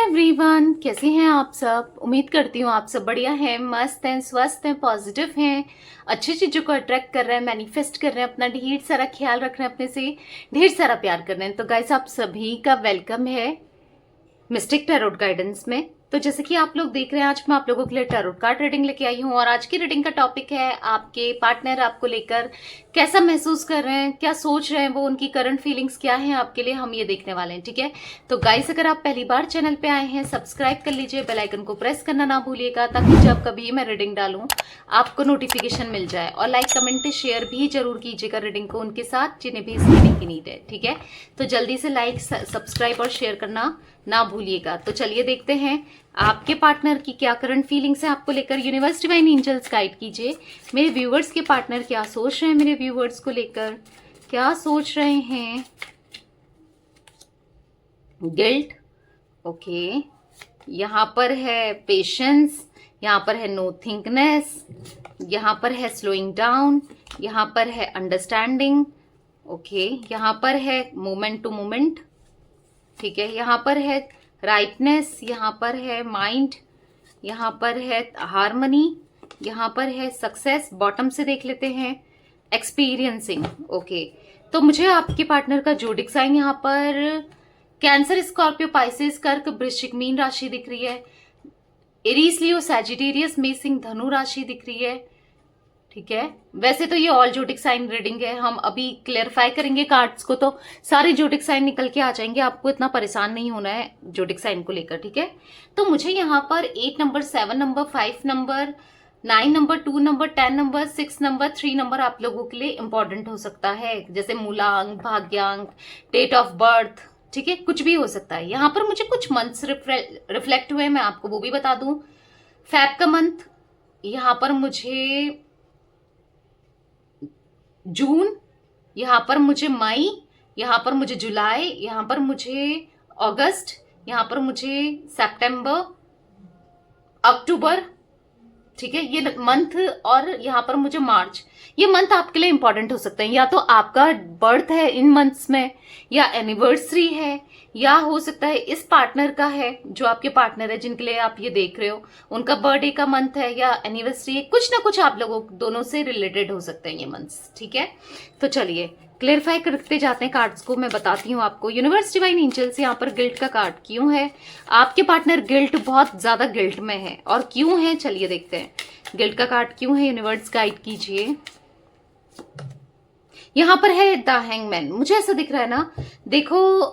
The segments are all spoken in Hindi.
एवरीवन, कैसे हैं आप सब। उम्मीद करती हूँ आप सब बढ़िया हैं, मस्त हैं, स्वस्थ हैं, पॉजिटिव हैं, अच्छी चीज़ों को अट्रैक्ट कर रहे हैं, मैनिफेस्ट कर रहे हैं, अपना ढेर सारा ख्याल रख रहे हैं, अपने से ढेर सारा प्यार कर रहे हैं। तो गाइस, आप सभी का वेलकम है मिस्टिक टैरोट गाइडेंस में। तो जैसे कि आप लोग देख रहे हैं, आज मैं आप लोगों के लिए टैरोट कार्ड रीडिंग लेके आई हूँ और आज की रीडिंग का टॉपिक है आपके पार्टनर आपको लेकर कैसा महसूस कर रहे हैं, क्या सोच रहे हैं वो, उनकी करंट फीलिंग्स क्या हैं आपके लिए, हम ये देखने वाले हैं। ठीक है, तो गाइस, अगर आप पहली बार चैनल पे आए हैं, सब्सक्राइब कर लीजिए, बेल आइकन को प्रेस करना ना भूलिएगा ताकि जब कभी मैं रीडिंग डालूं आपको नोटिफिकेशन मिल जाए। और लाइक कमेंट शेयर भी जरूर कीजिएगा रीडिंग को उनके साथ जिन्हें भी इस रीडिंग की नीड है। ठीक है, तो जल्दी से लाइक सब्सक्राइब और शेयर करना ना भूलिएगा। तो चलिए देखते हैं आपके पार्टनर की क्या करंट फीलिंग्स है आपको लेकर। यूनिवर्स डिवाइन एंजल्स गाइड कीजिए मेरे व्यूवर्स के पार्टनर क्या सोच रहे हैं, मेरे व्यूवर्स को लेकर क्या सोच रहे हैं। गिल्ट, ओके, यहाँ पर है पेशेंस, यहाँ पर है नो थिंकनेस, यहाँ पर है स्लोइंग डाउन, यहाँ पर है अंडरस्टैंडिंग, ओके, यहाँ पर है मोमेंट टू मोमेंट, ठीक है, यहाँ पर है राइटनेस, यहाँ पर है माइंड, यहाँ पर है हार्मनी, यहाँ पर है सक्सेस। बॉटम से देख लेते हैं एक्सपीरियंसिंग, ओके। तो मुझे आपके पार्टनर का जोडिक साइन यहाँ पर कैंसर, स्कॉर्पियो, पाइसेस, कर्क, वृश्चिक, मीन राशि दिख रही है। एरीज, लियो, सैजिटेरियस, मेष, धनु राशि दिख रही है। ठीक है, वैसे तो ये ऑल जोडिक साइन रीडिंग है, हम अभी क्लेरिफाई करेंगे कार्ड्स को तो सारे जोडिक साइन निकल के आ जाएंगे, आपको इतना परेशान नहीं होना है जोडिक साइन को लेकर। ठीक है, तो मुझे यहाँ पर 8 number, 7 number, 5 number, 9 number, 2 number, 10 number, 6 number, 3 number आप लोगों के लिए इंपॉर्टेंट हो सकता है, जैसे मूलांक, भाग्यांक, डेट ऑफ बर्थ, ठीक है, कुछ भी हो सकता है। यहाँ पर मुझे कुछ मंथ्स रिफ्लेक्ट हुए, मैं आपको वो भी बता दूं। फेब का मंथ, यहाँ पर मुझे जून, यहाँ पर मुझे मई, यहाँ पर मुझे जुलाई, यहाँ पर मुझे अगस्त, यहाँ पर मुझे सितंबर, अक्टूबर, ठीक है, ये मंथ, और यहाँ पर मुझे मार्च। ये मंथ आपके लिए इंपॉर्टेंट हो सकते हैं, या तो आपका बर्थ है इन मंथ्स में, या एनिवर्सरी है, या हो सकता है इस पार्टनर का है, जो आपके पार्टनर है जिनके लिए आप ये देख रहे हो, उनका बर्थडे का मंथ है या एनिवर्सरी है। कुछ ना कुछ आप लोगों दोनों से रिलेटेड हो सकते हैं ये मंथ्स। ठीक है, तो चलिए क्लेरिफाई करते जाते हैं कार्ड्स को, मैं बताती हूँ आपको। यूनिवर्स डिवाइन एंजल्स, यहाँ पर गिल्ट का कार्ड क्यों है, आपके पार्टनर गिल्ट, बहुत ज्यादा गिल्ट में है, और क्यों है चलिए देखते हैं। गिल्ट का कार्ड क्यों है, यूनिवर्स गाइड कीजिए। यहाँ पर है द हैंगमैन, मुझे ऐसा दिख रहा है ना, देखो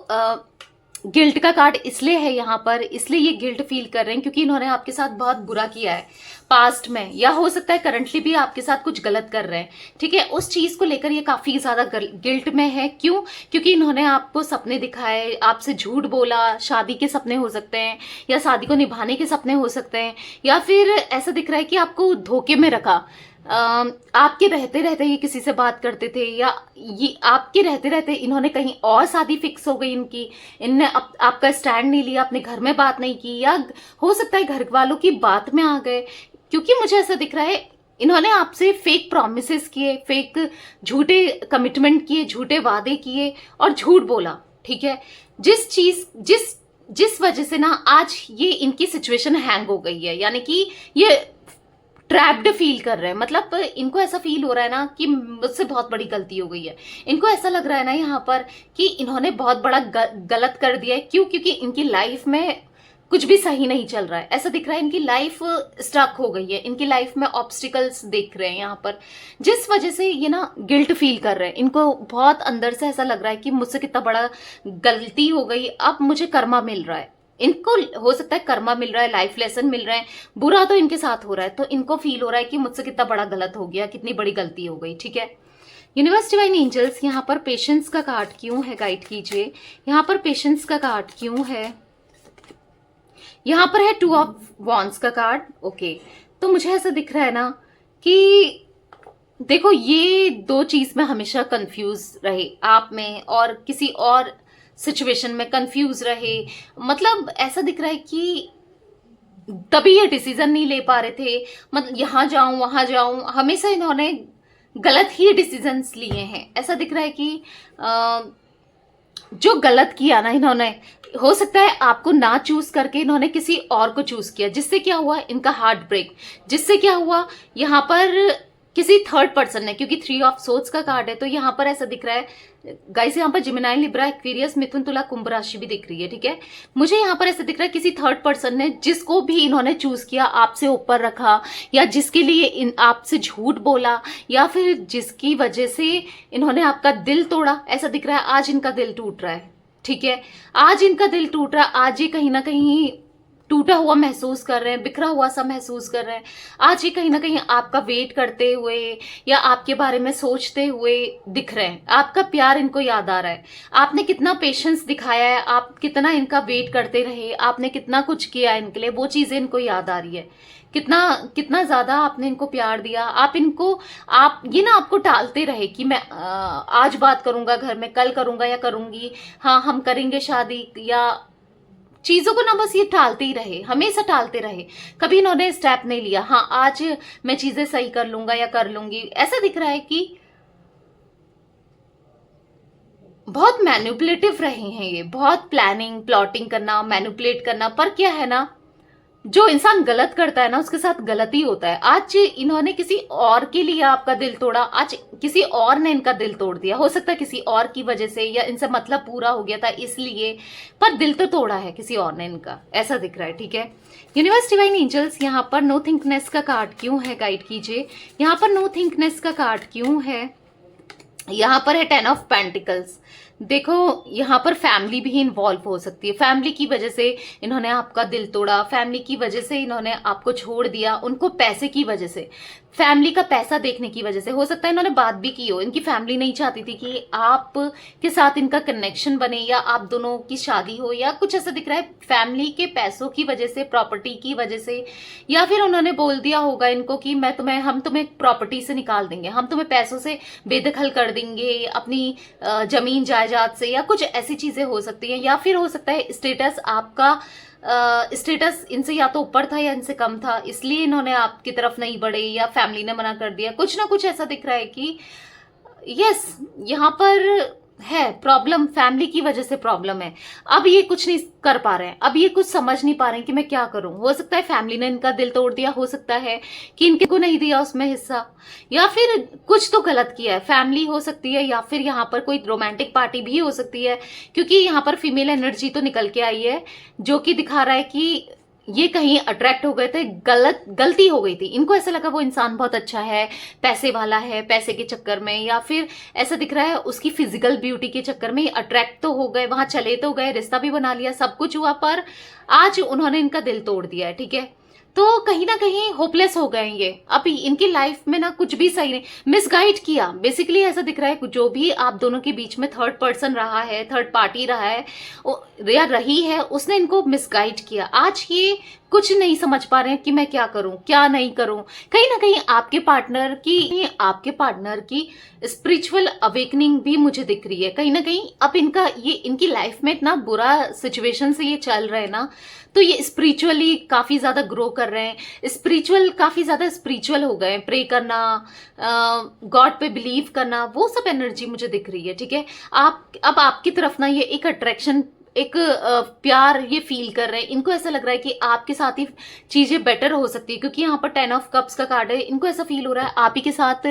गिल्ट का कार्ड इसलिए है यहाँ पर, इसलिए ये गिल्ट फील कर रहे हैं क्योंकि इन्होंने आपके साथ बहुत बुरा किया है पास्ट में, या हो सकता है करंटली भी आपके साथ कुछ गलत कर रहे हैं। ठीक है, उस चीज को लेकर ये काफी ज्यादा गिल्ट में है। क्यों? क्योंकि इन्होंने आपको सपने दिखाए, आपसे झूठ बोला, शादी के सपने हो सकते हैं, या शादी को निभाने के सपने हो सकते हैं, या फिर ऐसा दिख रहा है कि आपको धोखे में रखा। आपके रहते रहते ये किसी से बात करते थे, या ये आपके रहते रहते इन्होंने कहीं और शादी फिक्स हो गई इनकी, इनने आपका स्टैंड नहीं लिया, अपने घर में बात नहीं की, या हो सकता है घर वालों की बात में आ गए। क्योंकि मुझे ऐसा दिख रहा है इन्होंने आपसे फेक प्रॉमिसेस किए, फेक झूठे कमिटमेंट किए, झूठे वादे किए और झूठ बोला। ठीक है, जिस वजह से ना आज ये इनकी सिचुएशन हैंग हो गई है, यानी कि ये ट्रैप्ड फील कर रहे हैं। मतलब इनको ऐसा फील हो रहा है ना कि मुझसे बहुत बड़ी गलती हो गई है। इनको ऐसा लग रहा है ना यहाँ पर कि इन्होंने बहुत बड़ा गलत कर दिया है। क्यों? क्योंकि इनकी लाइफ में कुछ भी सही नहीं चल रहा है, ऐसा दिख रहा है इनकी लाइफ स्टक हो गई है, इनकी लाइफ में ऑब्स्टिकल्स देख रहे हैं यहाँ पर, जिस वजह से ये ना गिल्ट फील कर रहे हैं। इनको बहुत अंदर से ऐसा लग रहा है कि मुझसे कितना बड़ा गलती हो गई, अब मुझे कर्मा मिल रहा है। इनको हो सकता है कर्मा मिल रहा है, लाइफ लेसन मिल रहा है, बुरा तो इनके साथ हो रहा है, तो इनको फील हो रहा है कि मुझसे कितना बड़ा गलत हो गया, कितनी बड़ी गलती हो गई। ठीक है, यूनिवर्स डिवाइन एंजल्स, यहाँ पर पेशेंस का कार्ड क्यों है, गाइड कीजिए। यहाँ पर पेशेंस का कार्ड क्यों है, यहाँ पर है 2 ऑफ वॉन्ड्स का कार्ड, ओके। तो मुझे ऐसा दिख रहा है ना कि देखो, ये दो चीज में हमेशा कंफ्यूज रहे, आप में और किसी और सिचुएशन में कंफ्यूज रहे। मतलब ऐसा दिख रहा है कि तभी ये डिसीजन नहीं ले पा रहे थे, मतलब यहां जाऊं वहां जाऊं, हमेशा इन्होंने गलत ही डिसीजंस लिए हैं। ऐसा दिख रहा है कि जो गलत किया ना इन्होंने, हो सकता है आपको ना चूज करके इन्होंने किसी और को चूज किया, जिससे क्या हुआ इनका हार्ट ब्रेक, जिससे क्या हुआ यहाँ पर किसी थर्ड पर्सन ने, क्योंकि 3 ऑफ सोर्ड्स का कार्ड है तो यहाँ पर ऐसा दिख रहा है गाइस, यहाँ पर जिमिनाई, लिब्रा, एक्वेरियस, मिथुन, तुला, कुंभ राशि भी दिख रही है, ठीक है। मुझे यहाँ पर ऐसा दिख रहा है किसी थर्ड पर्सन ने, जिसको भी इन्होंने चूज किया, आपसे ऊपर रखा, या जिसके लिए आपसे झूठ बोला, या फिर जिसकी वजह से इन्होंने आपका दिल तोड़ा, ऐसा दिख रहा है आज इनका दिल टूट रहा है, ठीक है। आज इनका दिल टूट रहा है, आज ये कहीं ना कहीं टूटा हुआ महसूस कर रहे हैं, बिखरा हुआ सा महसूस कर रहे हैं। आज ये कहीं ना कहीं आपका वेट करते हुए या आपके बारे में सोचते हुए दिख रहे हैं। आपका प्यार इनको याद आ रहा है, आपने कितना पेशेंस दिखाया है, आप कितना इनका वेट करते रहे, आपने कितना कुछ किया इनके लिए, वो चीजें इनको याद आ रही है। कितना कितना ज्यादा आपने इनको प्यार दिया, आप इनको, आप ये ना आपको टालते रहे कि मैं आज बात करूंगा घर में, कल करूंगा या करूंगी, हाँ हम करेंगे शादी, या चीजों को ना बस ये टालते ही रहे, हमेशा टालते रहे, कभी इन्होंने स्टेप नहीं लिया, हाँ आज मैं चीजें सही कर लूंगा या कर लूंगी। ऐसा दिख रहा है कि बहुत मैनिपुलेटिव रहे हैं ये, बहुत प्लानिंग प्लॉटिंग करना, मैनिपुलेट करना, पर क्या है ना, जो इंसान गलत करता है ना उसके साथ गलत ही होता है। आज इन्होंने किसी और के लिए आपका दिल तोड़ा, आज किसी और ने इनका दिल तोड़ दिया, हो सकता है किसी और की वजह से, या इनसे मतलब पूरा हो गया था इसलिए, पर दिल तो तोड़ा है किसी और ने इनका, ऐसा दिख रहा है, ठीक है। यूनिवर्स, डिवाइन एंजल्स, यहाँ पर नो थिंकनेस का कार्ड क्यों है, गाइड कीजिए। यहाँ पर नो थिंकनेस का कार्ड क्यों है। यहाँ पर है 10 ऑफ पेंटिकल्स। देखो यहाँ पर फैमिली भी इन्वॉल्व हो सकती है, फैमिली की वजह से इन्होंने आपका दिल तोड़ा, फैमिली की वजह से इन्होंने आपको छोड़ दिया, उनको पैसे की वजह से, फैमिली का पैसा देखने की वजह से, हो सकता है इन्होंने बात भी की हो, इनकी फैमिली नहीं चाहती थी कि आप के साथ इनका कनेक्शन बने या आप दोनों की शादी हो, या कुछ ऐसा दिख रहा है फैमिली के पैसों की वजह से, प्रॉपर्टी की वजह से, या फिर उन्होंने बोल दिया होगा इनको कि हम तुम्हें प्रॉपर्टी से निकाल देंगे, हम तुम्हें पैसों से बेदखल कर देंगे, अपनी जमीन जायदाद से, या कुछ ऐसी चीजें हो सकती हैं। या फिर हो सकता है स्टेटस आपका, स्टेटस इनसे या तो ऊपर था या इनसे कम था, इसलिए इन्होंने आपकी तरफ नहीं बढ़े, या फैमिली ने मना कर दिया, कुछ ना कुछ ऐसा दिख रहा है कि यस यहाँ पर है प्रॉब्लम, फैमिली की वजह से प्रॉब्लम है। अब ये कुछ नहीं कर पा रहे हैं, अब ये कुछ समझ नहीं पा रहे हैं कि मैं क्या करूं। हो सकता है फैमिली ने इनका दिल तोड़ दिया, हो सकता है कि इनके को नहीं दिया उसमें हिस्सा, या फिर कुछ तो गलत किया है, फैमिली हो सकती है, या फिर यहाँ पर कोई रोमांटिक पार्टी भी हो सकती है, क्योंकि यहाँ पर फीमेल एनर्जी तो निकल के आई है, जो कि दिखा रहा है कि ये कहीं अट्रैक्ट हो गए थे, गलती हो गई थी, इनको ऐसा लगा वो इंसान बहुत अच्छा है, पैसे वाला है, पैसे के चक्कर में, या फिर ऐसा दिख रहा है उसकी फिजिकल ब्यूटी के चक्कर में अट्रैक्ट तो हो गए, वहां चले तो गए, रिश्ता भी बना लिया, सब कुछ हुआ, पर आज उन्होंने इनका दिल तोड़ दिया है, ठीक है। तो कहीं ना कहीं होपलेस हो गए ये, अब इनकी लाइफ में ना कुछ भी सही नहीं, मिसगाइड किया बेसिकली, ऐसा दिख रहा है जो भी आप दोनों के बीच में थर्ड पर्सन रहा है, थर्ड पार्टी रहा है या रही है, उसने इनको मिसगाइड किया। आज ये कुछ नहीं समझ पा रहे हैं कि मैं क्या करूं क्या नहीं करूं। कहीं ना कहीं आपके पार्टनर की स्पिरिचुअल अवेकनिंग भी मुझे दिख रही है, कहीं ना कहीं अब इनकी लाइफ में इतना बुरा सिचुएशन से ये चल रहे हैं ना, तो ये स्पिरिचुअली काफी ज्यादा ग्रो कर रहे हैं, काफी ज्यादा स्पिरिचुअल हो गए, प्रे करना, गॉड पे बिलीव करना, वो सब एनर्जी मुझे दिख रही है, ठीक है। अब आपकी तरफ ना ये एक अट्रैक्शन, एक प्यार ये फील कर रहे हैं, इनको ऐसा लग रहा है कि आपके साथ ही चीजें बेटर हो सकती है, क्योंकि यहाँ पर 10 ऑफ कप्स का कार्ड है, इनको ऐसा फील हो रहा है आप ही के साथ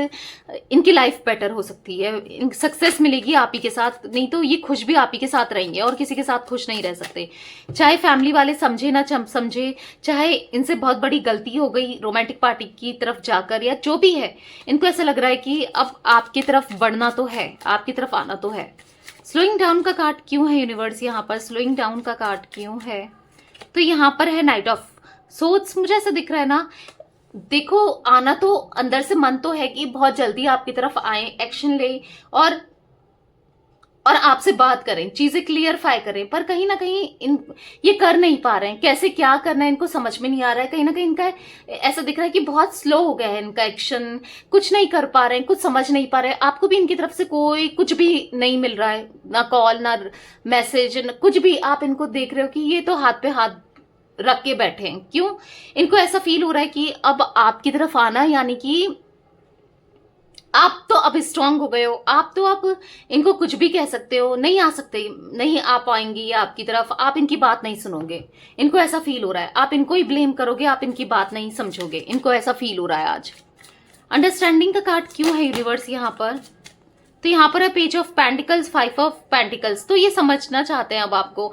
इनकी लाइफ बेटर हो सकती है, सक्सेस मिलेगी आप ही के साथ, नहीं तो ये खुश भी आप ही के साथ रहेंगे और किसी के साथ खुश नहीं रह सकते, चाहे फैमिली वाले समझे ना समझे, चाहे इनसे बहुत बड़ी गलती हो गई रोमांटिक पार्टी की तरफ जाकर, या जो भी है, इनको ऐसा लग रहा है कि अब आपकी तरफ बढ़ना तो है, आपकी तरफ आना तो है। स्लोइंग डाउन का कार्ड क्यों है यूनिवर्स, यहाँ पर स्लोइंग डाउन का कार्ड क्यों है, तो यहाँ पर है नाइट ऑफ सोर्ड्स। मुझे ऐसा दिख रहा है ना, देखो आना तो अंदर से मन तो है कि बहुत जल्दी आपकी तरफ आए, एक्शन ले और आपसे बात करें, चीजें क्लियरफाई करें, पर कहीं ना कहीं ये कर नहीं पा रहे हैं, कैसे क्या करना है इनको समझ में नहीं आ रहा है, कहीं ना कहीं इनका ऐसा दिख रहा है कि बहुत स्लो हो गया है इनका एक्शन, कुछ नहीं कर पा रहे हैं, कुछ समझ नहीं पा रहे हैं, आपको भी इनकी तरफ से कोई कुछ भी नहीं मिल रहा है, ना कॉल ना मैसेज, कुछ भी, आप इनको देख रहे हो कि ये तो हाथ पे हाथ रख के बैठे हैं। क्यों? इनको ऐसा फील हो रहा है कि अब आपकी तरफ आना यानी कि आप तो अब स्ट्रांग हो गए हो, आप तो अब इनको कुछ भी कह सकते हो, नहीं आ सकते, नहीं आ पाएंगी ये आपकी तरफ, आप इनकी बात नहीं सुनोगे। इनको ऐसा फील हो रहा है, आप इनको ही ब्लेम करोगे, आप इनकी बात नहीं समझोगे, इनको ऐसा फील हो रहा है आज। अंडरस्टैंडिंग का कार्ड क्यों है यूनिवर्स यहाँ पर? तो यहाँ पर है page of pentacles, 5 of pentacles. तो ये समझना चाहते हैं, अब आपको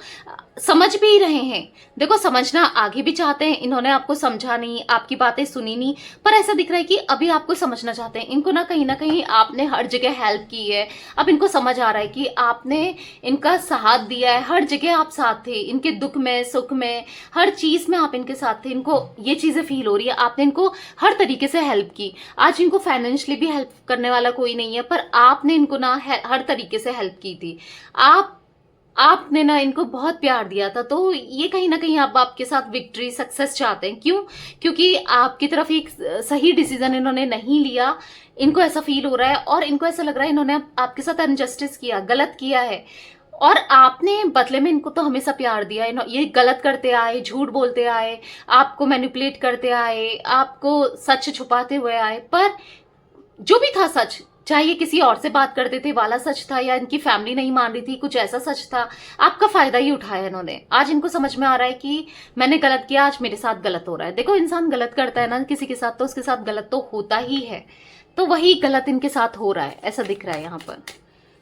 समझ भी रहे हैं। देखो, समझना आगे भी चाहते हैं, इन्होंने आपको समझा नहीं, आपकी बातें सुनी नहीं, पर ऐसा दिख रहा है कि अभी आपको समझना चाहते हैं। इनको ना कहीं आपने हर जगह हेल्प की है, अब इनको समझ आ रहा है कि आपने इनका साथ दिया है, हर जगह आप साथ थे, इनके दुख में सुख में हर चीज में आप इनके साथ थे। इनको ये चीजें फील हो रही है, आपने इनको हर तरीके से हेल्प की। आज इनको फाइनेंशियली भी हेल्प करने वाला कोई नहीं है, पर आपने इनको ना हर तरीके से हेल्प की थी। आपने ना इनको बहुत प्यार दिया था, तो ये कहीं ना कहीं आप आपके साथ विक्ट्री सक्सेस चाहते हैं। क्यों? क्योंकि आपकी तरफ एक सही डिसीजन इन्होंने नहीं लिया, इनको ऐसा फील हो रहा है, और इनको ऐसा लग रहा है इन्होंने आपके साथ अनजस्टिस किया, गलत किया है, और आपने बदले में इनको तो हमेशा प्यार दिया। ये गलत करते आए, झूठ बोलते आए, आपको मैनिपुलेट करते आए, आपको सच छुपाते हुए आए, पर जो भी था सच, चाहे ये किसी और से बात करते थे वाला सच था, या इनकी फैमिली नहीं मान रही थी कुछ ऐसा सच था, आपका फायदा ही उठाया इन्होंने। आज इनको समझ में आ रहा है कि मैंने गलत किया, आज मेरे साथ गलत हो रहा है। देखो, इंसान गलत करता है ना किसी के साथ, तो उसके साथ गलत तो होता ही है, तो वही गलत इनके साथ हो रहा है, ऐसा दिख रहा है यहाँ पर।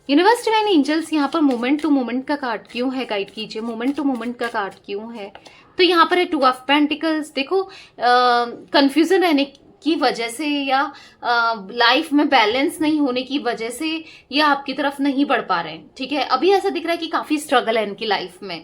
यूनिवर्स डिवाइन एंजल्स यहाँ पर मोमेंट टू मोमेंट का कार्ड क्यों है? गाइड कीजिए, मोमेंट टू मोमेंट का कार्ड क्यों है? तो यहाँ पर है 2 ऑफ पेंटिकल्स। देखो, कंफ्यूजन रहने की वजह से, या लाइफ में बैलेंस नहीं होने की वजह से ये आपकी तरफ नहीं बढ़ पा रहे हैं। ठीक है, अभी ऐसा दिख रहा है कि काफी स्ट्रगल है इनकी लाइफ में।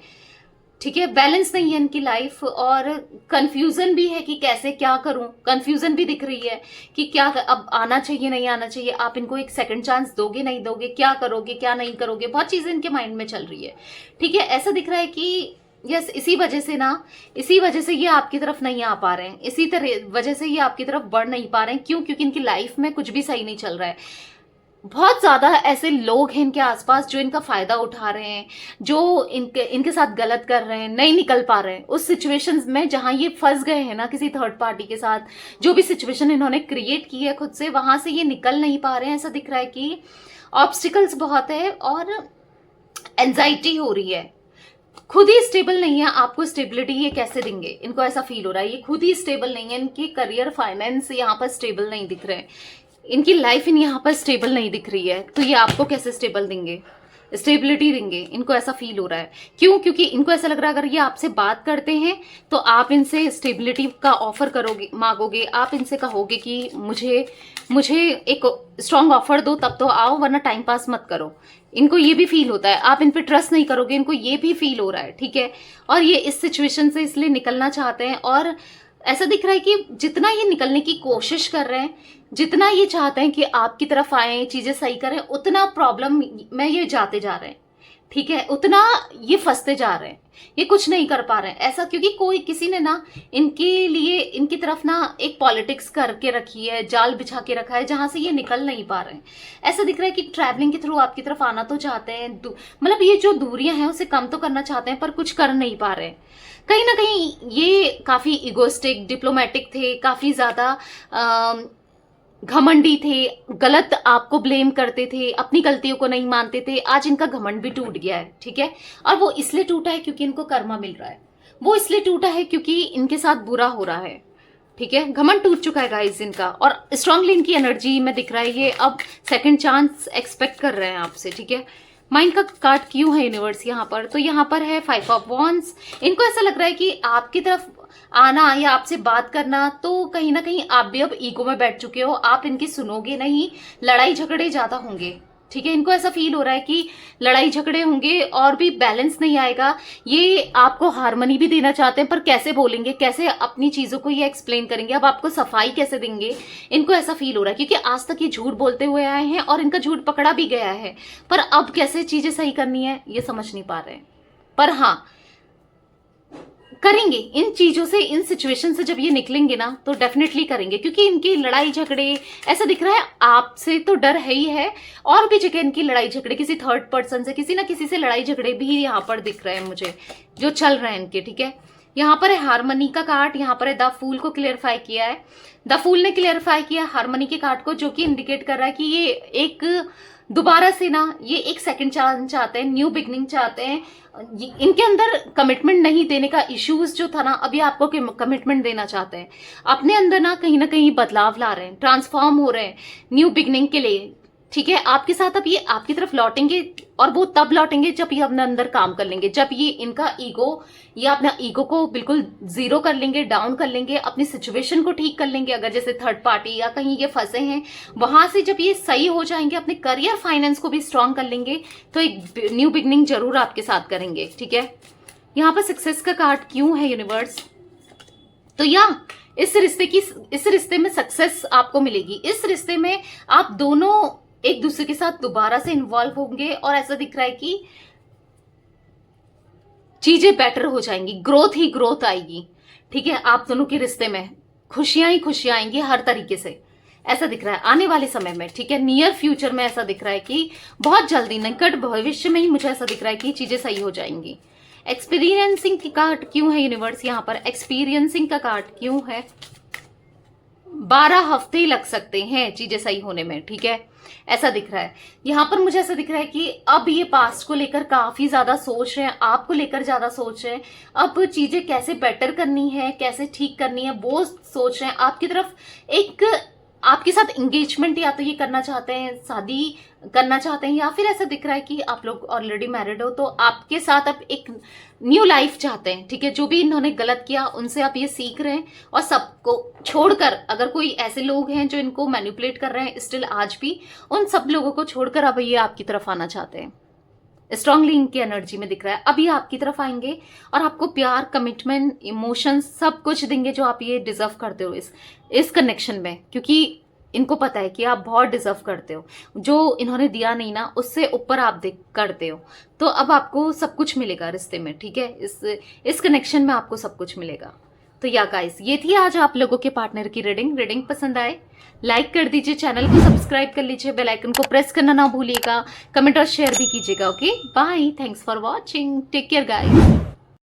ठीक है, बैलेंस नहीं है इनकी लाइफ, और कंफ्यूजन भी है कि कैसे क्या करूं, कंफ्यूजन भी दिख रही है कि क्या अब आना चाहिए नहीं आना चाहिए, आप इनको एक सेकंड चांस दोगे नहीं दोगे, क्या करोगे क्या नहीं करोगे, बहुत चीजें इनके माइंड में चल रही है। ठीक है, ऐसा दिख रहा है कि यस, इसी वजह से ये आपकी तरफ नहीं आ पा रहे हैं, इसी तरह वजह से ये आपकी तरफ बढ़ नहीं पा रहे हैं। क्यों? क्योंकि इनकी लाइफ में कुछ भी सही नहीं चल रहा है। बहुत ज्यादा ऐसे लोग हैं इनके आसपास जो इनका फायदा उठा रहे हैं, जो इनके साथ गलत कर रहे हैं, नहीं निकल पा रहे हैं उस सिचुएशंस में जहां ये फंस गए हैं ना किसी थर्ड पार्टी के साथ। जो भी सिचुएशन इन्होंने क्रिएट की है खुद से, वहां से ये निकल नहीं पा रहे हैं। ऐसा दिख रहा है कि ऑब्स्टिकल्स बहुत है और एंजाइटी हो रही है, खुद ही स्टेबल नहीं है। आपको स्टेबिलिटी ये कैसे देंगे? इनको ऐसा फील हो रहा है ये खुद ही स्टेबल नहीं है, इनकी करियर फाइनेंस यहाँ पर स्टेबल नहीं दिख रहे हैं, इनकी लाइफ इन यहाँ पर स्टेबल नहीं दिख रही है, तो ये आपको कैसे स्टेबल देंगे, स्टेबिलिटी देंगे? इनको ऐसा फील हो रहा है। क्यों? क्योंकि इनको ऐसा लग रहा है अगर ये आपसे बात करते हैं तो आप इनसे स्टेबिलिटी का ऑफर करोगे, मांगोगे, आप इनसे कहोगे कि मुझे एक स्ट्रॉन्ग ऑफर दो, तब तो आओ, वरना टाइम पास मत करो। इनको ये भी फील होता है, आप इन पे ट्रस्ट नहीं करोगे, इनको ये भी फील हो रहा है। ठीक है, और ये इस सिचुएशन से इसलिए निकलना चाहते हैं, और ऐसा दिख रहा है कि जितना ये निकलने की कोशिश कर रहे हैं, जितना ये चाहते हैं कि आपकी तरफ आए, चीजें सही करें, उतना प्रॉब्लम में ये जाते जा रहे हैं। ठीक है, उतना ये फंसते जा रहे हैं, ये कुछ नहीं कर पा रहे हैं। ऐसा क्योंकि कोई किसी ने ना इनके लिए, इनकी तरफ ना एक पॉलिटिक्स करके रखी है, जाल बिछा के रखा है, जहां से ये निकल नहीं पा रहे हैं। ऐसा दिख रहा है कि ट्रैवलिंग के थ्रू आपकी तरफ आना तो चाहते हैं, मतलब ये जो दूरियां हैं उसे कम तो करना चाहते हैं, पर कुछ कर नहीं पा रहे हैं। कहीं ना कहीं ये काफी इगोस्टिक, डिप्लोमेटिक थे, काफी ज्यादा घमंडी थे, गलत आपको ब्लेम करते थे, अपनी गलतियों को नहीं मानते थे। आज इनका घमंड भी टूट गया है। ठीक है, और वो इसलिए टूटा है क्योंकि इनको कर्मा मिल रहा है, वो इसलिए टूटा है क्योंकि इनके साथ बुरा हो रहा है। ठीक है, घमंड टूट चुका है गाइस इनका, और स्ट्रांगली इनकी एनर्जी में दिख रहा है ये अब सेकंड चांस एक्सपेक्ट कर रहे हैं आपसे। ठीक है, माइंड का कार्ड क्यों है यूनिवर्स यहाँ पर? तो यहाँ पर है 5 ऑफ वॉन्ड्स। इनको ऐसा लग रहा है कि आपकी तरफ आना या आपसे बात करना, तो कहीं ना कहीं आप भी अब ईगो में बैठ चुके हो, आप इनकी सुनोगे नहीं, लड़ाई झगड़े ज्यादा होंगे। ठीक है, इनको ऐसा फील हो रहा है कि लड़ाई झगड़े होंगे और भी बैलेंस नहीं आएगा। ये आपको हार्मनी भी देना चाहते हैं, पर कैसे बोलेंगे, कैसे अपनी चीजों को ये एक्सप्लेन करेंगे, अब आपको सफाई कैसे देंगे? इनको ऐसा फील हो रहा है क्योंकि आज तक ये झूठ बोलते हुए आए हैं और इनका झूठ पकड़ा भी गया है, पर अब कैसे चीजें सही करनी है ये समझ नहीं पा रहे हैं। पर हाँ, करेंगे इन चीजों से, इन सिचुएशन से जब ये निकलेंगे ना तो डेफिनेटली करेंगे, क्योंकि इनकी लड़ाई झगड़े, ऐसा दिख रहा है आपसे तो डर है ही है, और भी जगह इनकी लड़ाई झगड़े किसी थर्ड पर्सन से, किसी ना किसी से लड़ाई झगड़े भी यहाँ पर दिख रहे हैं मुझे, जो चल रहे हैं इनके। ठीक है, यहाँ पर है हारमनी का कार्ड, यहाँ पर है द फूल को क्लियरफाई किया है। द फूल ने क्लियरफाई किया हारमनी के कार्ड को, जो कि इंडिकेट कर रहा है कि ये एक दोबारा से ना, ये एक सेकंड चांस चाहते हैं, न्यू बिगनिंग चाहते हैं। इनके अंदर कमिटमेंट नहीं देने का इश्यूज जो था ना, अभी आपको कमिटमेंट देना चाहते हैं। अपने अंदर ना कहीं बदलाव ला रहे हैं, ट्रांसफॉर्म हो रहे हैं न्यू बिगनिंग के लिए। ठीक है, आपके साथ अब ये आपकी तरफ लौटेंगे, और वो तब लौटेंगे जब ये अपने अंदर काम कर लेंगे, जब ये इनका ईगो या अपना ईगो को बिल्कुल जीरो कर लेंगे, डाउन कर लेंगे, अपनी सिचुएशन को ठीक कर लेंगे। अगर जैसे थर्ड पार्टी या कहीं ये फंसे हैं, वहां से जब ये सही हो जाएंगे, अपने करियर फाइनेंस को भी स्ट्रांग कर लेंगे, तो एक न्यू बिगनिंग जरूर आपके साथ करेंगे। ठीक है, यहाँ पर सक्सेस का कार्ड क्यों है यूनिवर्स? तो इस रिश्ते में सक्सेस आपको मिलेगी। इस रिश्ते में आप दोनों एक दूसरे के साथ दोबारा से इन्वॉल्व होंगे, और ऐसा दिख रहा है कि चीजें बेटर हो जाएंगी, ग्रोथ ही ग्रोथ आएगी। ठीक है, आप दोनों के रिश्ते में खुशियां ही खुशियां आएंगी हर तरीके से, ऐसा दिख रहा है आने वाले समय में। ठीक है, नियर फ्यूचर में ऐसा दिख रहा है कि बहुत जल्दी, निकट भविष्य में ही मुझे ऐसा दिख रहा है कि चीजें सही हो जाएंगी। एक्सपीरियंसिंग की कार्ड क्यों है यूनिवर्स? यहाँ पर एक्सपीरियंसिंग का कार्ड क्यों है? 12 हफ्ते लग सकते हैं चीजें सही होने में। ठीक है, ऐसा दिख रहा है। यहां पर मुझे ऐसा दिख रहा है कि अब ये पास्ट को लेकर काफी ज्यादा सोच रहे हैं, आपको लेकर ज्यादा सोच रहे हैं। अब चीजें कैसे बेटर करनी है, कैसे ठीक करनी है, वो सोच रहे हैं। आपकी तरफ एक आपके साथ एंगेजमेंट या तो ये करना चाहते हैं, शादी करना चाहते हैं, या फिर ऐसा दिख रहा है कि आप लोग ऑलरेडी मैरिड हो, तो आपके साथ अब एक न्यू लाइफ चाहते हैं। ठीक है, जो भी इन्होंने गलत किया उनसे आप ये सीख रहे हैं, और सबको छोड़कर, अगर कोई ऐसे लोग हैं जो इनको मैनिपुलेट कर रहे हैं स्टिल आज भी, उन सब लोगों को छोड़कर अब ये आपकी तरफ आना चाहते हैं। स्ट्रांगली इनकी एनर्जी में दिख रहा है। अभी आपकी तरफ आएंगे और आपको प्यार, कमिटमेंट, इमोशंस सब कुछ देंगे जो आप ये डिजर्व करते हो इस कनेक्शन में, क्योंकि इनको पता है कि आप बहुत डिजर्व करते हो। जो इन्होंने दिया नहीं ना, उससे ऊपर आप करते हो, तो अब आपको सब कुछ मिलेगा रिश्ते में। ठीक है, इस कनेक्शन में आपको सब कुछ मिलेगा। तो या गाइस, ये थी आज आप लोगों के पार्टनर की रीडिंग पसंद आए लाइक कर दीजिए, चैनल को सब्सक्राइब कर लीजिए, बेल आइकन को प्रेस करना ना भूलिएगा, कमेंट और शेयर भी कीजिएगा। Okay, bye, thanks for watching, take care guys.